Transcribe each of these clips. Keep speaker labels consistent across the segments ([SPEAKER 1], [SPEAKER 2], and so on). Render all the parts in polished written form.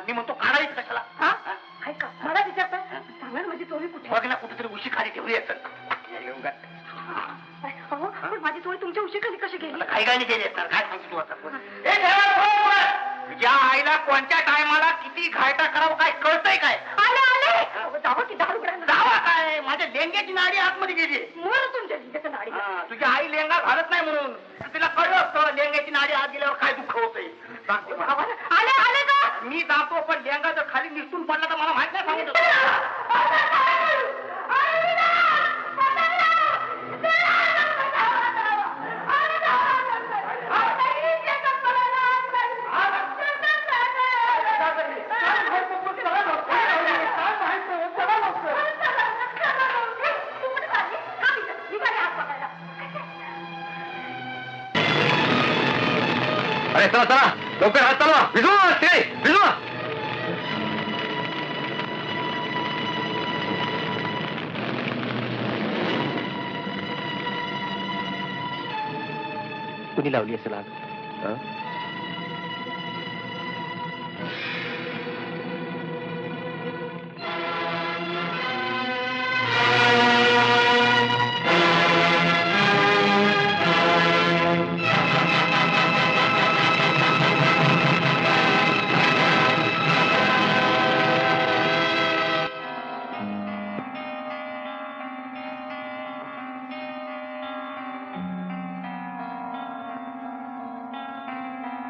[SPEAKER 1] मी म्हणतो काढायच कशाला?
[SPEAKER 2] ऐका मला विचारताय सांगा ना माझी चोळी कुठे?
[SPEAKER 1] बघ ना कुठेतरी उशी खाली ठेवली येत.
[SPEAKER 2] पण माझी चोळी तुमच्या उशी खाली कशी गेली?
[SPEAKER 1] काही काही गेली येतात काय सांगतो तू आता? तुझ्या आईला कोणत्या टायमाला किती घायटा करावं काय कळतंय काय?
[SPEAKER 2] आले आले जावं की दारू
[SPEAKER 1] जावा काय माझ्या लेंग्याची नाडी आतमध्ये गेली.
[SPEAKER 2] मोर तुमच्या लिंगाच्या नाडी.
[SPEAKER 1] तुझी आई लेंगा घालत नाही म्हणून तिला कळलं असतं लेंग्याची नाडी आत गेल्यावर काय दुःख होतंय.
[SPEAKER 2] आले आले का?
[SPEAKER 1] मी जातो पण लेंगा जर खाली निसटून पडला तर मला माहित नाही सांगतो.
[SPEAKER 3] अरे चला चला लवकर हात चालवा. भिजवा ते भिजवा. कुणी लावली असेल आग?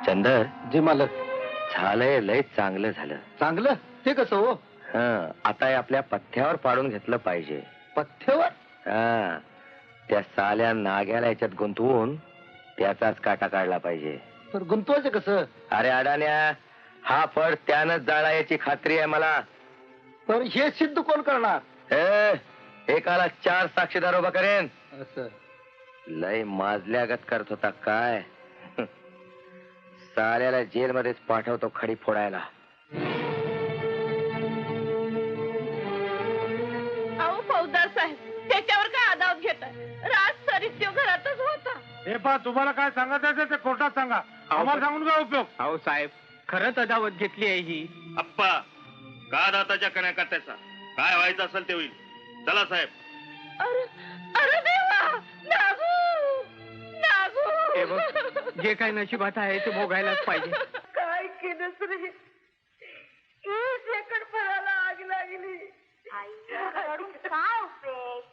[SPEAKER 3] चंदर.
[SPEAKER 4] जी मालक.
[SPEAKER 3] झालंय लय चांगलं झालं.
[SPEAKER 4] चांगलं ते कसं हो?
[SPEAKER 3] आता आपल्या पथ्यावर पाडून घेतलं पाहिजे.
[SPEAKER 4] पथ्यावर?
[SPEAKER 3] त्या साल्या नाग्याला याच्यात गुंतवून त्याचाच काटा काढला पाहिजे.
[SPEAKER 4] तर गुंतवायचं कसं?
[SPEAKER 3] अरे अडाण्या हा फड त्यानंच जाळा याची खात्री आहे मला.
[SPEAKER 4] तर हे सिद्ध कोण करणार?
[SPEAKER 3] एकाला 4 साक्षीदार उभा करेन.
[SPEAKER 4] असं
[SPEAKER 3] लय माजल्यागत करत होता काय? साल्याला जेलमध्येच पाठवतो खडी फोडायला.
[SPEAKER 2] अहो फौजदार साहेब त्याच्यावर काय आदाव घेताय? राज सरीत तो घरातच होता.
[SPEAKER 5] हे पहा तुम्हाला काय सांगायचं ते कोर्टात सांगा. आम्हाला सांगून काय उपयोग?
[SPEAKER 6] अहो साहेब खरंच अदावत घेतली आहे ही.
[SPEAKER 7] अप्पा का दाताच्या कण्या त्याचा काय व्हायचं असेल ते होईल. चला साहेब.
[SPEAKER 2] अरे अरे देवा नागू नागू.
[SPEAKER 6] हे बघ जे काही नशिबात आहे ते भोगायलाच पाहिजे.
[SPEAKER 2] काय केलंस रे? सेकंड फळाला आग लागली.
[SPEAKER 8] काय उपयोग?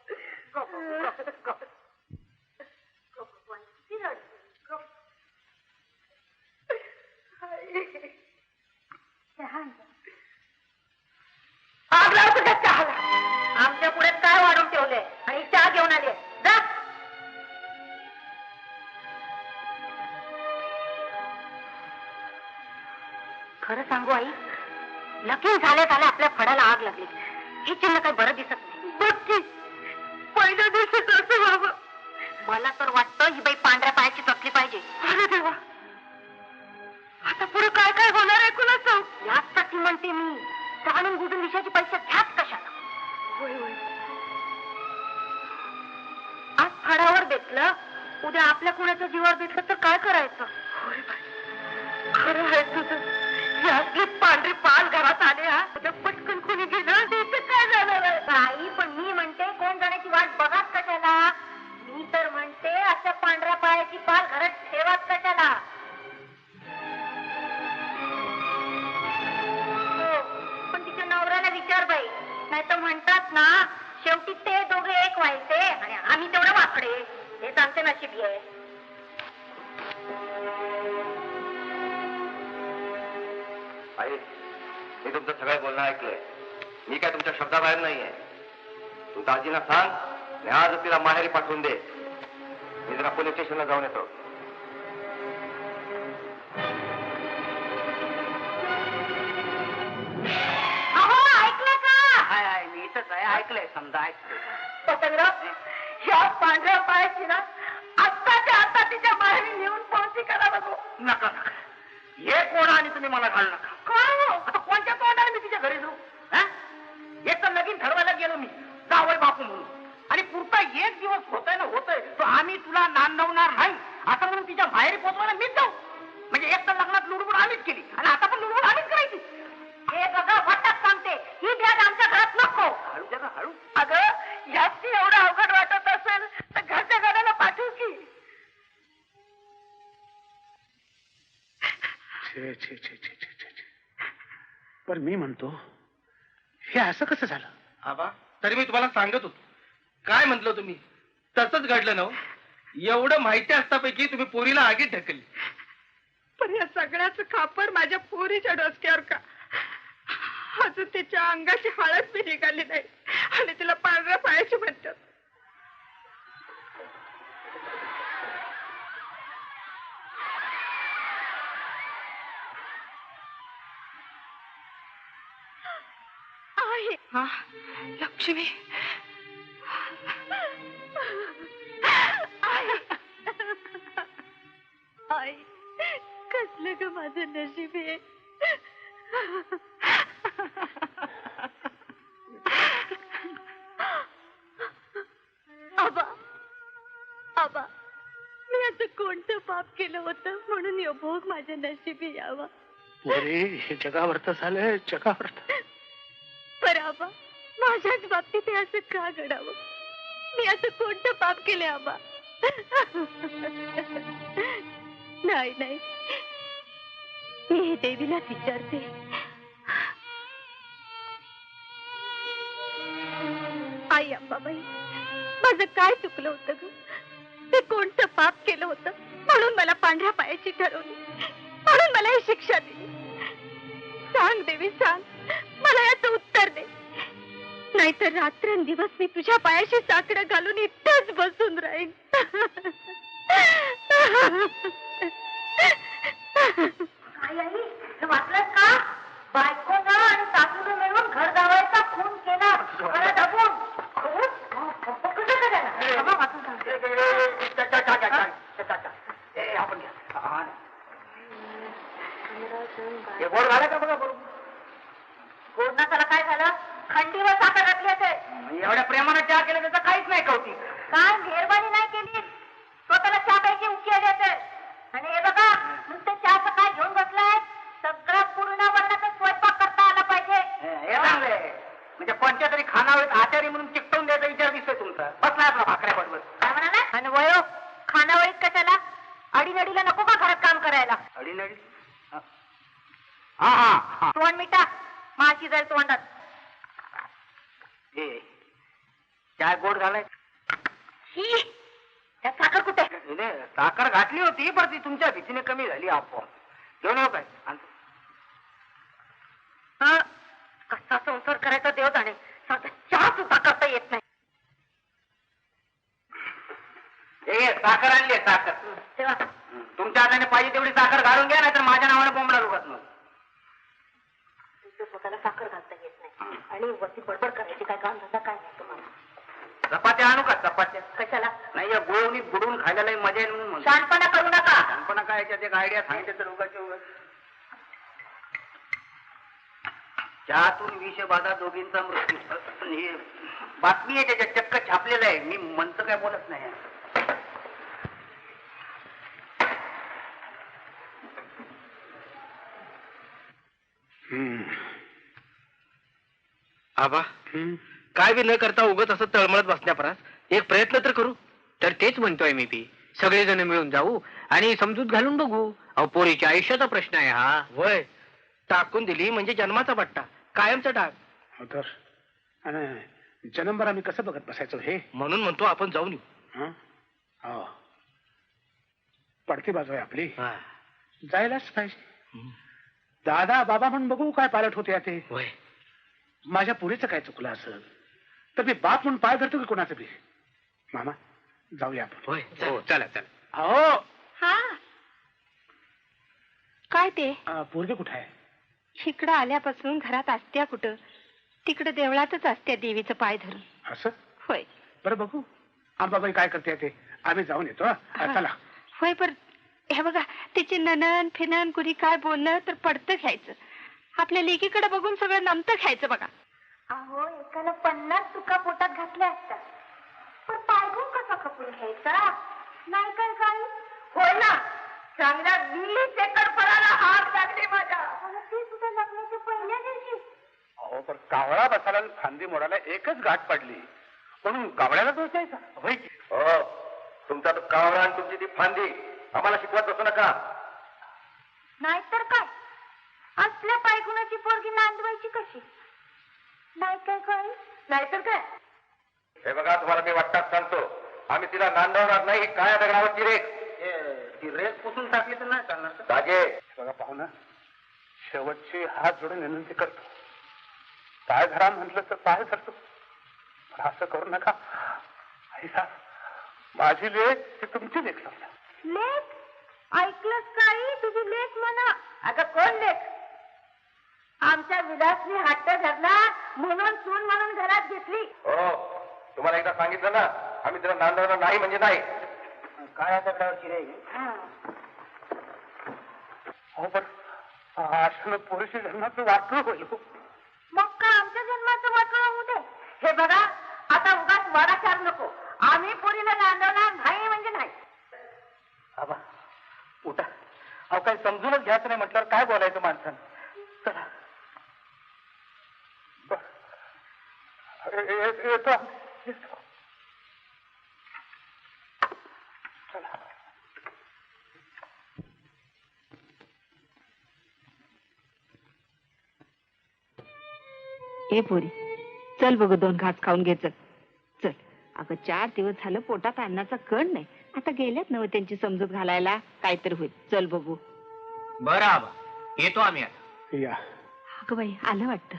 [SPEAKER 2] आग लावतो त्या चहाला. आमच्या पुढे काय वाढून ठेवले आणि चहा घेऊन आले. जा. खरं सांगू आई लगीन झाल्या झाल्या आपल्या फडाला आग लागली. हे चिन्ह काही बरं दिसत नाही. बघ पहिल्या दिवशी असं व्हावं. मला तर वाटतं ही बाई पांढऱ्या पायाची चटली पाहिजे. अरे देवा आता पुढे काय काय होणार आहे कुणाचं? याचसाठी म्हणते मी जाणून बुजून विषयाचे पैसे घ्याच कशाला. आज फडावर बेतलं उद्या आपल्या कुणाच्या जीवावर बेतलं तर काय करायचं? खरं आहे तुझं. यातली पांढरी पाल घरात आले हा उद्या पटकन कोणी गेलं ते काय जाणार आहे? आई पण मी म्हणते कोण जाण्याची वाट बघाच कशाला? मी तर म्हणते अशा पांढऱ्या पायाची पाल घरात ठेवाच कशाला? पण तिच्या नवऱ्याला विचार बाई. नाही तर म्हणतात ना शेवटी ते दोघे एक व्हायचे आणि आम्ही तेवढे वाकडे. हेच आमचे नशीब आहे.
[SPEAKER 3] आई मी तुमचं सगळं बोलणं ऐकलंय. मी काय तुमच्या शब्दाबाहेर नाहीये. तू दाजीला सांग आणि आज तिला माहेरी पाठवून दे. मी जरा पोलीस स्टेशनला जाऊन येतो.
[SPEAKER 2] अहो ऐकलं का?
[SPEAKER 1] हाय मी इथंच आहे. ऐकलंय समजा ऐकलंय.
[SPEAKER 2] पतंगराव ह्या पांढऱ्या पायाची ना आत्ताच्या आता तिच्या माहेरी नेऊन पोहोची करा बघू.
[SPEAKER 1] नका नका हे कोण आणि तुम्ही मला घालू नका.
[SPEAKER 2] काय
[SPEAKER 1] आता कोणत्या तोंडाने मी तिच्या घरी जाऊ? एक तर लगीन ठरवायला गेलो मी जावई बापू म्हणून आणि पुरता एक दिवस होतोय ना होतोय तो आम्ही तुला नांदवणार नाही असं म्हणून तिच्या बाहेर पोहोचवायला मीच जाऊ. म्हणजे एक तर लग्नात लुडबुड आम्हीच केली आणि आता पण लुडबुड आम्हीच करायची.
[SPEAKER 5] छे छे छे छे छे छे. पण मी म्हणतो हे असं कसं झालं?
[SPEAKER 1] आबा तरी मी तुम्हाला सांगत होतो. काय म्हटलं तुम्ही? तसंच घडलं ना हो. एवढं माहिती असतापैकी तुम्ही पोरीला आगीत ढकलली.
[SPEAKER 2] पण या सगळ्याचं खापर माझ्या पोरीच्या डोसक्यावर का? अजून तिच्या अंगाची हळद बी निघाली नाही आणि तिला पांढऱ्या पायाची म्हणतात. आई, लक्ष्मी, आई, कसलं ग माझं नशीब आहे. आबा, आबा, मी असं कोणतं पाप केलं होतं म्हणून यो भोग माझ्या नशिबी यावा.
[SPEAKER 5] अरे हे जगावरत झालंय, जगावरत.
[SPEAKER 2] पर आबा, माझ्याच बाबतीत हे असं का घडावं? मी असं कोणतं पाप केले आबा? नाही नाही, मी हे देवीला विचारते. आई अंबाबाई, माझं काय चुकलं होतं ग? ते कोणतं पाप केलं होतं म्हणून मला पांढऱ्या पायाची ठरवली, म्हणून मला ही शिक्षा दिली? सांग देवी, सांग, मला याचं उत्तर दे. नाहीतर रात्रंदिवस मी तुझ्या पायाशी साकडं घालून इथंच बसून राहीन.
[SPEAKER 8] आई आई वाटलं का? बायकोनं आणि सासूनं मिळून घर जावायचा खून केला. मला दाबून कसं करायला? बाबा वाचून सांगते.
[SPEAKER 1] आपण घ्या. हे गोड झालं का बघा बरोबर.
[SPEAKER 8] गोडनाथाला काय झालं? खंडीवर साखर घातली असेल.
[SPEAKER 1] एवढ्या प्रेमानं चहा केलं त्याचं काहीच नाही कौतिक.
[SPEAKER 8] काय मेहरबानी नाही केली? स्वतःला चहा प्यायची उकी आली असेल. आणि हे बघा, नुसतं चहाचं काय घेऊन बसलाय? सगळा पूर्ण वर्णाचा स्वयंपाक करता आला पाहिजे.
[SPEAKER 1] हे चांगलंय. म्हणजे कोणत्या तरी खानावळीत आचारी म्हणून चिकटवून द्यायचा विचार दिसतोय तुमचा. बसलाय आपला भाकऱ्या बरोबर.
[SPEAKER 8] काय म्हणाला? आणि वयो खानावळीत कशाला? अडीनडीला नको का घरात काम करायला?
[SPEAKER 1] अडीनडी. हा हा हा.
[SPEAKER 8] तोंड मिठा, माशी जाईल तोंडात.
[SPEAKER 1] हे काय गोड झालाय?
[SPEAKER 8] ही त्यात साखर कुठे?
[SPEAKER 1] साखर घातली होती पण ती तुमच्या भीतीने कमी झाली आपोआप. घेऊन येऊ काय?
[SPEAKER 8] हा, कसा संसार करायचा देव जाणे. साधा चहा सुद्धा करता येत नाही.
[SPEAKER 1] हे साखर आणली साखर.
[SPEAKER 8] तेव्हा
[SPEAKER 1] तुमच्या हाताने पाहिजे तेवढी साखर घालून घ्या, नाही तर माझ्या नावाने बोंबला उगत नाही.
[SPEAKER 8] स्वतःला साखर घालता येत नाही आणि वरती बडबड करायची काय काम धंदा काय नाही तुम्हाला?
[SPEAKER 1] चपात्या आणू का? चपात्या
[SPEAKER 8] कशाला?
[SPEAKER 1] नाही, या गोळवणी बुडून खायला लई मजा येईल म्हणून म्हणतो.
[SPEAKER 8] शहाणपणा करू नका.
[SPEAKER 1] शहाणपणा काय? याच्यात एक आयडिया सांगितलं तर उगाच उगाच. चहातून विष बाधा दोघींचा मृत्यू. हे बातमी आहे त्याच्यात, चक्क छापलेलं आहे. मी म्हणतं काय बोलत नाही.
[SPEAKER 6] आबा, काय बी न करता उगत असं तळमळत बसण्यापरास एक प्रयत्न तर करू. तर तेच म्हणतोय मी बी, सगळेजण मिळून जाऊ आणि समजूत घालून बघू. अहो, पोरीच्या आयुष्याचा प्रश्न आहे हा.
[SPEAKER 1] वय टाकून दिली म्हणजे जन्माचा पट्टा, कायमचा टाक.
[SPEAKER 5] हो तर. आणि जन्मभर आम्ही कसं बघत बसायचो हे?
[SPEAKER 1] म्हणून म्हणतो आपण जाऊन येऊ.
[SPEAKER 5] हं? हो, पडती बाजू आहे आपली, जायलाच पाहिजे. दादा बाबा म्हणून बघू काय पालट होते ते.
[SPEAKER 1] वय
[SPEAKER 5] माझ्या पुरीचं काय चुकलं असेल तर मी बाप म्हणून पाय धरतो की कोणाचं बी. मामा जाऊया आपण.
[SPEAKER 1] होय.
[SPEAKER 6] हो, चला चला.
[SPEAKER 5] हो.
[SPEAKER 2] हा, काय ते?
[SPEAKER 5] पोरगी कुठे आहे?
[SPEAKER 2] इकडं आल्यापासून घरात असत्या कुठं? तिकडं देवळातच असत्या देवीचं पाय धरून.
[SPEAKER 5] असं?
[SPEAKER 2] होय.
[SPEAKER 5] बरं बघू आंबाबाई काय करते ते. आम्ही जाऊन येतो. चला.
[SPEAKER 2] होय, पर हे बघा, तिची ननन फिनन कुणी काय बोललं तर पडतं घ्यायचं. आपल्या लेकीकडे बघून सगळं नमतं घ्यायचं बघा.
[SPEAKER 8] अहो, एकाला 50 चुका पोटात घातल्या असतात, पण पायगुण कसा खपून घ्यायचा? नाही काय काही?
[SPEAKER 2] होय ना, चांगल्या 20 एकर फळाला हात लागले माझ्या.
[SPEAKER 8] मला ते सुद्धा लग्नाच्या पहिल्या दिवशी.
[SPEAKER 5] अहो, पण कावळा बसायला आणि फांदी मोडायला एकच गाठ पडली म्हणून कावळ्याला दोष द्यायचा?
[SPEAKER 3] होय. हो, तुमचा तो कावळा आणि तुमची ती फांदी आम्हाला शिकवत बसू नका.
[SPEAKER 8] नाहीतर काय? असल्या पायगुणाची पोरगी नांदवायची कशी? नाही काय काय नाहीतर काय.
[SPEAKER 3] हे बघा, तुम्हाला मी वाटतात सांगतो, आम्ही तिला नांदवणार नाही. ही काळ्या दगडावरची रेख.
[SPEAKER 1] ती रेस पुसून टाकली तर नाही चालणार का?
[SPEAKER 3] दाजे,
[SPEAKER 5] बघा पाहुणा, शेवटची हात जोडून विनंती करतो, पाय धरा म्हटलं तर पाय धरतो, पण असं करू नका. आई साहेब, माझी लेख ती तुमची लेख समजा.
[SPEAKER 8] लेख ऐकलंच काही? तुझी लेख म्हणा. अगं कोण लेख? आमच्या विलासनी हट्ट धरला म्हणून सून म्हणून घरात घेतली.
[SPEAKER 3] हो, तुम्हाला एकदा सांगितलं ना, आम्ही तिला नांदवणार नाही म्हणजे नाही.
[SPEAKER 1] काळ्या दगडावरची रे.
[SPEAKER 5] हो, पण अशानं पोरीशी जन्माचं वाटलं होईल.
[SPEAKER 8] मग का आमच्या जन्माचं वाटोळं होऊ दे. हे बघा, आता उगाच वाडाचार नको. आम्ही पोरीला नांदवणार नाही म्हणजे नाही.
[SPEAKER 1] आबा उठा. अहो काही समजूनच घ्यायचं नाही म्हटल्यावर काय बोलायचं माणसानं. चला.
[SPEAKER 5] येतो.
[SPEAKER 2] ए पोरी, चल बघ, 2 घास खाऊन घे. चल चल. अगं 4 दिवस झालं पोटात अन्नाचा कण नाही. आता गेल्यात नव त्यांची समजूत घालायला, काहीतरी होईल. चल बघू.
[SPEAKER 6] बरं आबा, येतो आम्ही आता.
[SPEAKER 5] या.
[SPEAKER 2] अगं बाई, आलं वाटतं.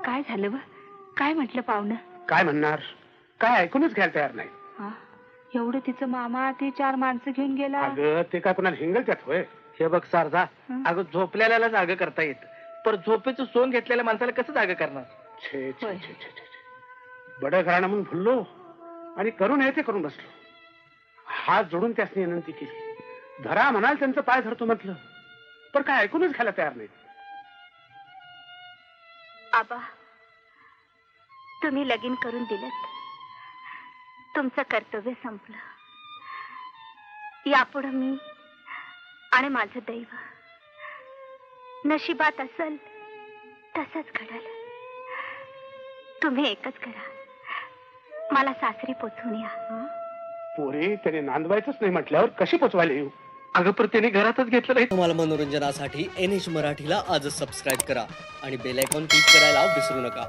[SPEAKER 2] काय झालं व? काय म्हटलं पाहुणं?
[SPEAKER 5] काय म्हणणार? काय ऐकूनच घ्यायला तयार नाही.
[SPEAKER 2] हा? एवढं तिचं मामा ते 4 माणसं घेऊन गेला.
[SPEAKER 5] अगं ते काय कोणाला हिंगलच्यात होय?
[SPEAKER 6] हे बघ शारदा,
[SPEAKER 2] हं?
[SPEAKER 6] अगं झोपलेल्याला जाग करता येत, पण झोपेचं सोंग घेतलेल्या माणसाला कसं जाग करणार?
[SPEAKER 5] छे छे
[SPEAKER 2] होय.
[SPEAKER 5] छे छे छे. बडं घराणं म्हणून भुललो आणि करून यायचे करून बसलो. हात जोडून त्यासनी विनंती केली, धरा म्हणाल त्यांचं पाय धरतो म्हटलं, पण काय ऐकूनच घ्यायला तयार नाही.
[SPEAKER 8] आबा, तुम्ही लगीन करून दिलं, तुमचं कर्तव्य संपलं. यापुढे मी आणि माझं दैव नशिबात असेल तसंच घडलं. तुम्ही एकच करा, मला सासरी पोचवून या.
[SPEAKER 5] पोरी त्याने नांदवायचंच नाही म्हटल्यावर कशी पोचवायला येऊ?
[SPEAKER 6] अगं पण त्याने घरातच घेतलं नाही.
[SPEAKER 9] तुम्हाला मनोरंजनासाठी NH मराठीला आजच सबस्क्राईब करा आणि बेल आयकॉन क्लिक करायला विसरू नका.